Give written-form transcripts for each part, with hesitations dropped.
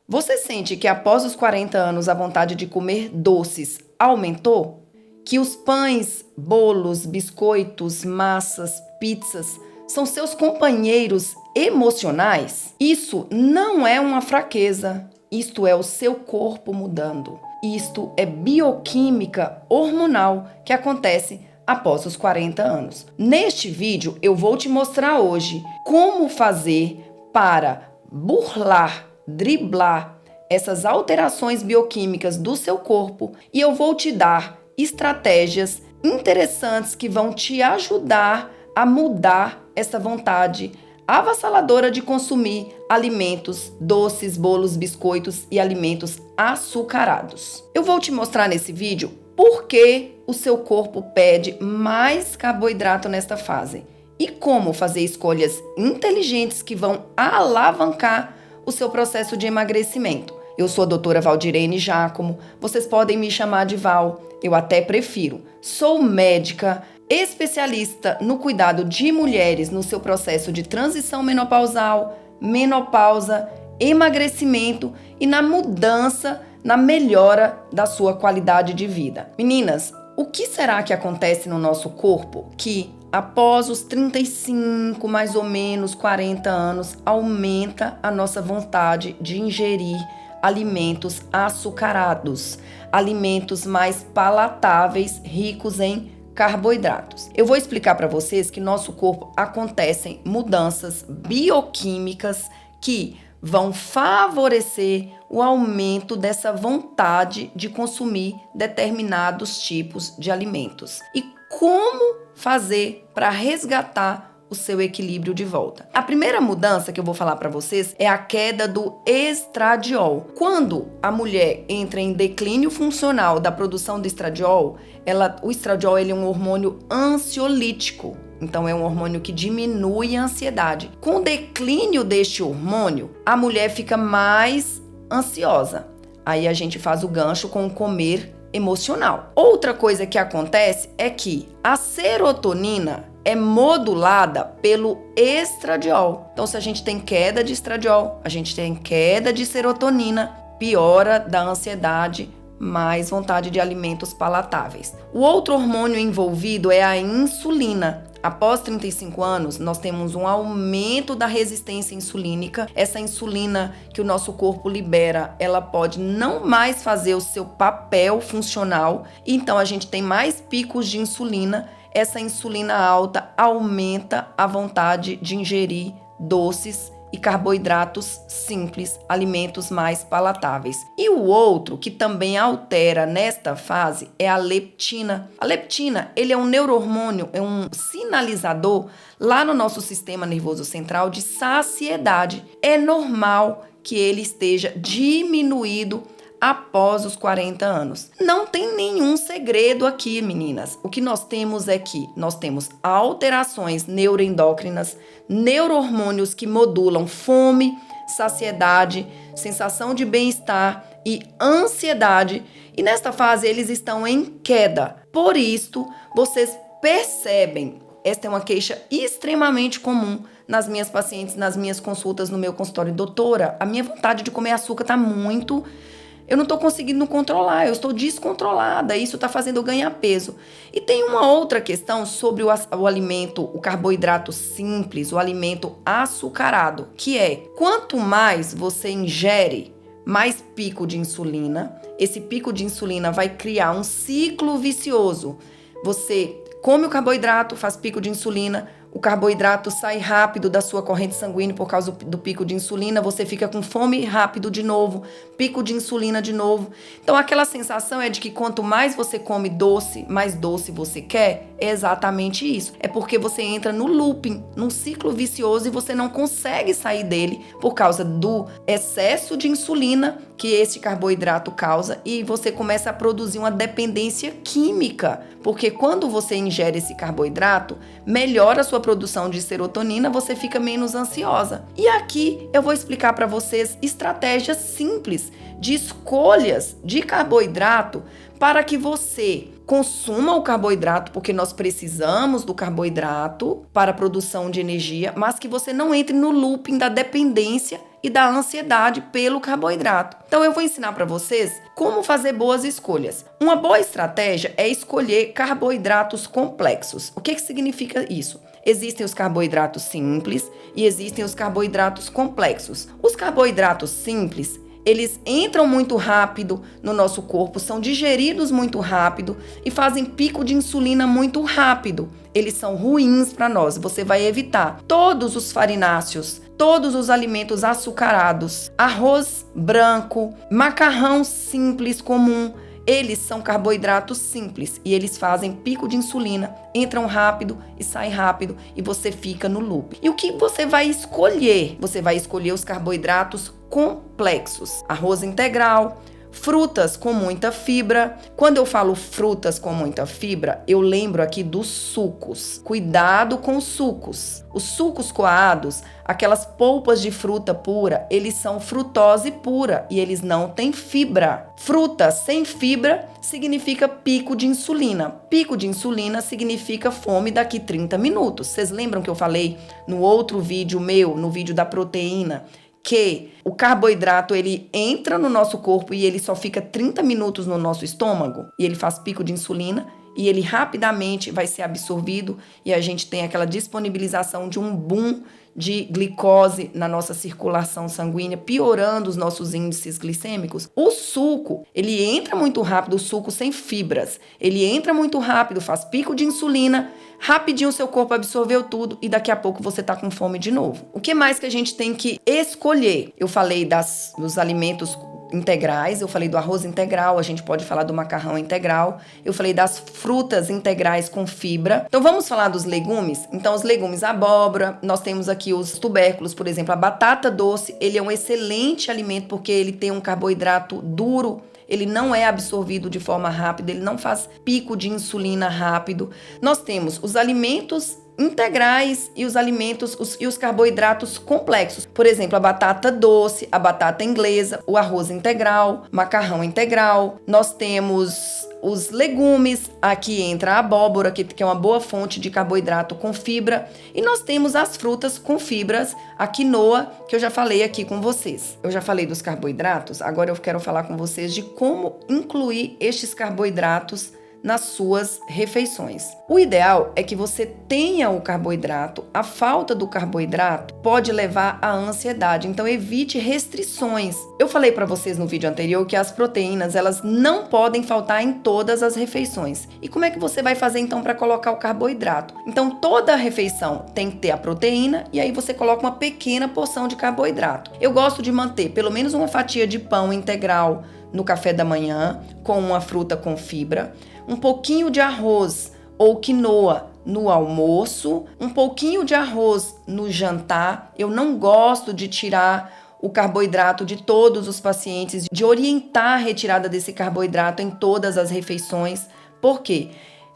Você sente que após os 40 anos a vontade de comer doces aumentou? Que os pães, bolos, biscoitos, massas, pizzas são seus companheiros emocionais? Isso não é uma fraqueza, isto é o seu corpo mudando. Isto é bioquímica hormonal que acontece após os 40 anos. Neste vídeo eu vou te mostrar hoje como fazer para burlar, driblar essas alterações bioquímicas do seu corpo e eu vou te dar estratégias interessantes que vão te ajudar a mudar essa vontade avassaladora de consumir alimentos, doces, bolos, biscoitos e alimentos açucarados. Eu vou te mostrar nesse vídeo por que o seu corpo pede mais carboidrato nesta fase e como fazer escolhas inteligentes que vão alavancar o seu processo de emagrecimento. Eu sou a doutora Valdirene Giacomo, vocês podem me chamar de Val, eu até prefiro. Sou médica, especialista no cuidado de mulheres no seu processo de transição menopausal, menopausa, emagrecimento e na mudança, na melhora da sua qualidade de vida. Meninas, o que será que acontece no nosso corpo que após os 35, mais ou menos 40 anos, aumenta a nossa vontade de ingerir alimentos açucarados, alimentos mais palatáveis, ricos em carboidratos? Eu vou explicar para vocês que no nosso corpo acontecem mudanças bioquímicas que vão favorecer o aumento dessa vontade de consumir determinados tipos de alimentos. E como fazer para resgatar o seu equilíbrio de volta? A primeira mudança que eu vou falar para vocês é a queda do estradiol. Quando a mulher entra em declínio funcional da produção do estradiol, o estradiol ele é um hormônio ansiolítico. Então, é um hormônio que diminui a ansiedade. Com o declínio deste hormônio, a mulher fica mais ansiosa. Aí a gente faz o gancho com o comer emocional. Outra coisa que acontece é que a serotonina é modulada pelo estradiol. Então, se a gente tem queda de estradiol, a gente tem queda de serotonina, piora da ansiedade, mais vontade de alimentos palatáveis. O outro hormônio envolvido é a insulina. Após 35 anos, nós temos um aumento da resistência insulínica. Essa insulina que o nosso corpo libera, ela pode não mais fazer o seu papel funcional. Então, a gente tem mais picos de insulina. Essa insulina alta aumenta a vontade de ingerir doces e carboidratos simples, alimentos mais palatáveis. E o outro que também altera nesta fase é a leptina. A leptina, ele é um neurohormônio, é um sinalizador lá no nosso sistema nervoso central de saciedade. É normal que ele esteja diminuído após os 40 anos. Não tem nenhum segredo aqui, meninas. O que nós temos é que nós temos alterações neuroendócrinas, neurohormônios que modulam fome, saciedade, sensação de bem-estar e ansiedade. E nesta fase eles estão em queda. Por isto, vocês percebem, esta é uma queixa extremamente comum nas minhas pacientes, nas minhas consultas no meu consultório. Doutora, a minha vontade de comer açúcar está muito... Eu não estou conseguindo controlar, eu estou descontrolada, isso está fazendo eu ganhar peso. E tem uma outra questão sobre o alimento, o carboidrato simples, o alimento açucarado, que é, quanto mais você ingere, mais pico de insulina. Esse pico de insulina vai criar um ciclo vicioso. Você come o carboidrato, faz pico de insulina, o carboidrato sai rápido da sua corrente sanguínea por causa do pico de insulina, você fica com fome rápido de novo, pico de insulina de novo. Então, aquela sensação é de que quanto mais você come doce, mais doce você quer. É exatamente isso. É porque você entra no looping, num ciclo vicioso e você não consegue sair dele por causa do excesso de insulina que esse carboidrato causa e você começa a produzir uma dependência química, porque quando você ingere esse carboidrato, melhora a sua produção de serotonina, você fica menos ansiosa. E aqui eu vou explicar para vocês estratégias simples de escolhas de carboidrato para que você consuma o carboidrato, porque nós precisamos do carboidrato para a produção de energia, mas que você não entre no looping da dependência e da ansiedade pelo carboidrato. Então eu vou ensinar para vocês como fazer boas escolhas. Uma boa estratégia é escolher carboidratos complexos. O que significa isso? Existem os carboidratos simples e existem os carboidratos complexos. Os carboidratos simples, eles entram muito rápido no nosso corpo, são digeridos muito rápido e fazem pico de insulina muito rápido. Eles são ruins para nós. Você vai evitar todos os farináceos, todos os alimentos açucarados, arroz branco, macarrão simples comum. Eles são carboidratos simples e eles fazem pico de insulina, entram rápido e saem rápido e você fica no loop. E o que você vai escolher? Você vai escolher os carboidratos complexos, arroz integral, frutas com muita fibra. Quando eu falo frutas com muita fibra, eu lembro aqui dos sucos. Cuidado com os sucos. Os sucos coados, aquelas polpas de fruta pura, eles são frutose pura e eles não têm fibra. Fruta sem fibra significa pico de insulina. Pico de insulina significa fome daqui 30 minutos. Vocês lembram que eu falei no outro vídeo meu, no vídeo da proteína, que o carboidrato ele entra no nosso corpo e ele só fica 30 minutos no nosso estômago e ele faz pico de insulina e ele rapidamente vai ser absorvido e a gente tem aquela disponibilização de um boom de glicose na nossa circulação sanguínea, piorando os nossos índices glicêmicos. O suco, ele entra muito rápido, o suco sem fibras, ele entra muito rápido, faz pico de insulina, rapidinho o seu corpo absorveu tudo e daqui a pouco você tá com fome de novo. O que mais que a gente tem que escolher? Eu falei dos alimentos integrais, eu falei do arroz integral, a gente pode falar do macarrão integral, eu falei das frutas integrais com fibra. Então vamos falar dos legumes? Então os legumes, abóbora, nós temos aqui os tubérculos, por exemplo, a batata doce, ele é um excelente alimento porque ele tem um carboidrato duro, ele não é absorvido de forma rápida, ele não faz pico de insulina rápido. Nós temos os alimentos integrais e os alimentos e os carboidratos complexos. Por exemplo, a batata doce, a batata inglesa, o arroz integral, macarrão integral. Nós temos os legumes, aqui entra a abóbora, que é uma boa fonte de carboidrato com fibra. E nós temos as frutas com fibras, a quinoa, que eu já falei aqui com vocês. Eu já falei dos carboidratos, agora eu quero falar com vocês de como incluir estes carboidratos nas suas refeições. O ideal é que você tenha o carboidrato. A falta do carboidrato pode levar à ansiedade, então evite restrições. Eu falei para vocês no vídeo anterior que as proteínas, elas não podem faltar em todas as refeições. E como é que você vai fazer então para colocar o carboidrato? Então toda refeição tem que ter a proteína e aí você coloca uma pequena porção de carboidrato. Eu gosto de manter pelo menos uma fatia de pão integral no café da manhã, com uma fruta com fibra, um pouquinho de arroz ou quinoa no almoço, um pouquinho de arroz no jantar. Eu não gosto de tirar o carboidrato de todos os pacientes, de orientar a retirada desse carboidrato em todas as refeições. Por quê?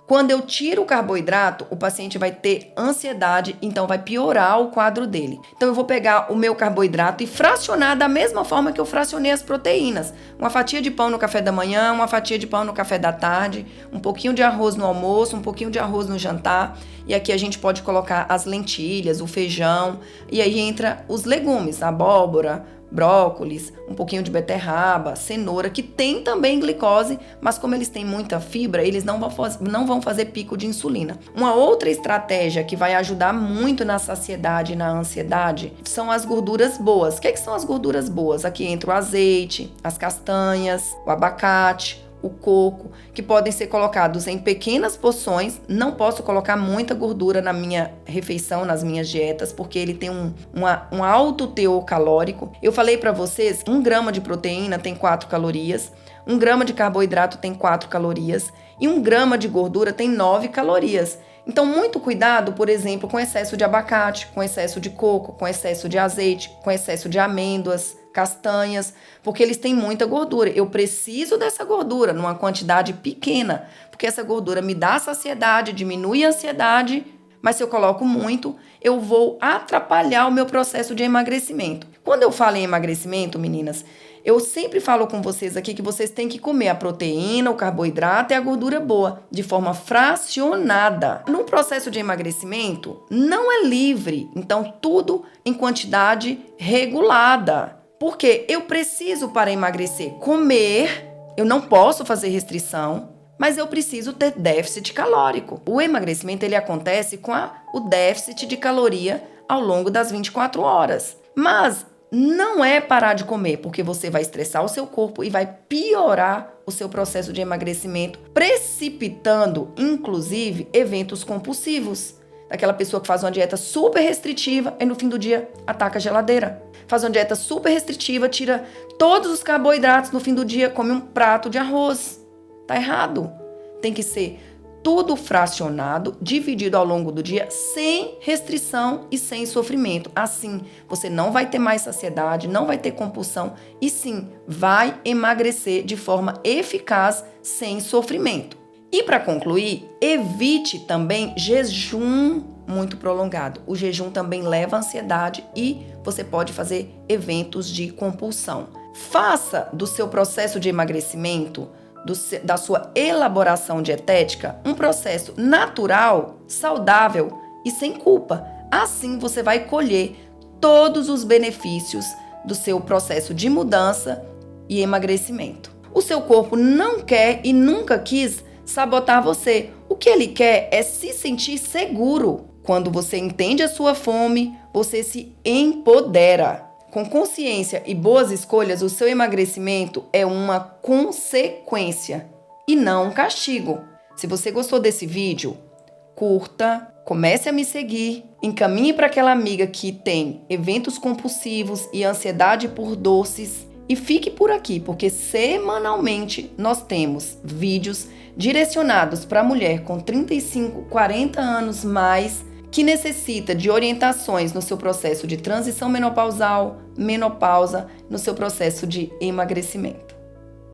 Quando eu tiro o carboidrato, o paciente vai ter ansiedade, então vai piorar o quadro dele. Então eu vou pegar o meu carboidrato e fracionar da mesma forma que eu fracionei as proteínas. Uma fatia de pão no café da manhã, uma fatia de pão no café da tarde, um pouquinho de arroz no almoço, um pouquinho de arroz no jantar. E aqui a gente pode colocar as lentilhas, o feijão, e aí entra os legumes, a abóbora, brócolis, um pouquinho de beterraba, cenoura, que tem também glicose, mas como eles têm muita fibra, eles não vão fazer pico de insulina. Uma outra estratégia que vai ajudar muito na saciedade e na ansiedade são as gorduras boas. O que são as gorduras boas? Aqui entra o azeite, as castanhas, o abacate, o coco, que podem ser colocados em pequenas porções. Não posso colocar muita gordura na minha refeição, nas minhas dietas, porque ele tem um alto teor calórico. Eu falei para vocês, 1 grama de proteína tem 4 calorias, 1 grama de carboidrato tem 4 calorias e 1 grama de gordura tem 9 calorias. Então, muito cuidado, por exemplo, com excesso de abacate, com excesso de coco, com excesso de azeite, com excesso de amêndoas, castanhas, porque eles têm muita gordura. Eu preciso dessa gordura numa quantidade pequena, porque essa gordura me dá saciedade, diminui a ansiedade, mas se eu coloco muito, eu vou atrapalhar o meu processo de emagrecimento. Quando eu falo em emagrecimento, meninas, Eu sempre falo com vocês aqui que vocês têm que comer a proteína, o carboidrato e a gordura boa, de forma fracionada. No processo de emagrecimento, não é livre, então tudo em quantidade regulada. Porque eu preciso, para emagrecer, comer, eu não posso fazer restrição, mas eu preciso ter déficit calórico. O emagrecimento ele acontece com o déficit de caloria ao longo das 24 horas. Mas não é parar de comer, porque você vai estressar o seu corpo e vai piorar o seu processo de emagrecimento, precipitando, inclusive, eventos compulsivos. Daquela pessoa que faz uma dieta super restritiva e no fim do dia ataca a geladeira. Faz uma dieta super restritiva, tira todos os carboidratos, no fim do dia come um prato de arroz. Tá errado. Tem que ser tudo fracionado, dividido ao longo do dia, sem restrição e sem sofrimento. Assim, você não vai ter mais saciedade, não vai ter compulsão e sim, vai emagrecer de forma eficaz, sem sofrimento. E para concluir, evite também jejum muito prolongado. O jejum também leva à ansiedade e você pode fazer eventos de compulsão. Faça do seu processo de emagrecimento, da sua elaboração dietética, um processo natural, saudável e sem culpa. Assim você vai colher todos os benefícios do seu processo de mudança e emagrecimento. O seu corpo não quer e nunca quis sabotar você. O que ele quer é se sentir seguro. Quando você entende a sua fome, você se empodera. Com consciência e boas escolhas, o seu emagrecimento é uma consequência e não um castigo. Se você gostou desse vídeo, curta, comece a me seguir, encaminhe para aquela amiga que tem eventos compulsivos e ansiedade por doces e fique por aqui, porque semanalmente nós temos vídeos direcionados para a mulher com 35, 40 anos mais que necessita de orientações no seu processo de transição menopausal, menopausa, no seu processo de emagrecimento.